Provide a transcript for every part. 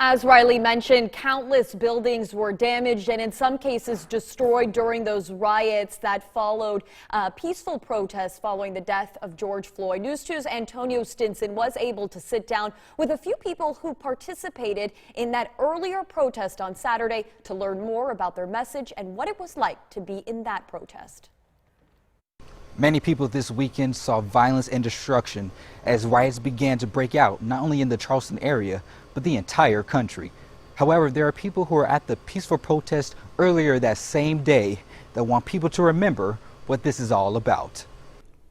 As Riley mentioned, countless buildings were damaged and in some cases destroyed during those riots that followed peaceful protests following the death of George Floyd. News 2's Antonio Stinson was able to sit down with a few people who participated in that earlier protest on Saturday to learn more about their message and what it was like to be in that protest. Many people this weekend saw violence and destruction as riots began to break out, not only in the Charleston area, but the entire country. However, there are people who were at the peaceful protest earlier that same day that want people to remember what this is all about.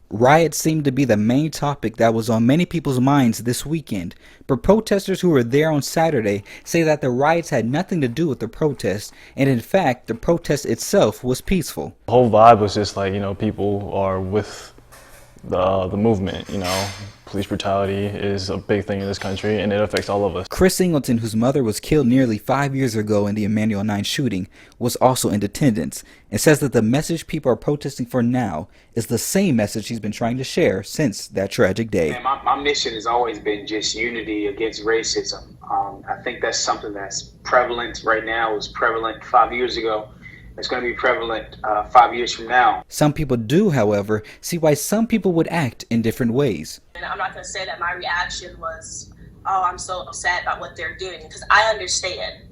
Riots seemed to be the main topic that was on many people's minds this weekend, but protesters who were there on Saturday say that the riots had nothing to do with the protest, and in fact, the protest itself was peaceful. The whole vibe was just like, people are with the movement, Police brutality is a big thing in this country, and it affects all of us. Chris Singleton, whose mother was killed nearly 5 years ago in the Emmanuel 9 shooting, was also in attendance and says that the message people are protesting for now is the same message he's been trying to share since that tragic day. My mission has always been just unity against racism. I think that's something that's prevalent right now. It was prevalent 5 years ago. It's going to be prevalent 5 years from now. Some people do, however, see why some people would act in different ways. And I'm not going to say that my reaction was, oh, I'm so upset about what they're doing, because I understand.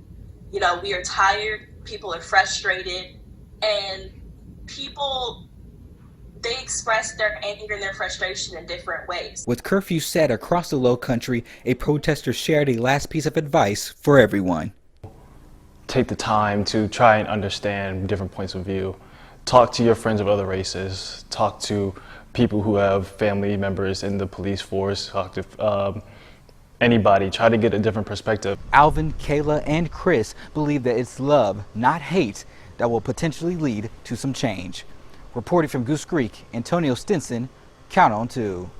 We are tired, people are frustrated, and people, they express their anger and their frustration in different ways. With curfew set across the Low Country, a protester shared a last piece of advice for everyone. Take the time to try and understand different points of view. Talk to your friends of other races. Talk to people who have family members in the police force. Talk to anybody. Try to get a different perspective. Alvin, Kayla, and Chris believe that it's love, not hate, that will potentially lead to some change. Reporting from Goose Creek, Antonio Stinson, Count on 2.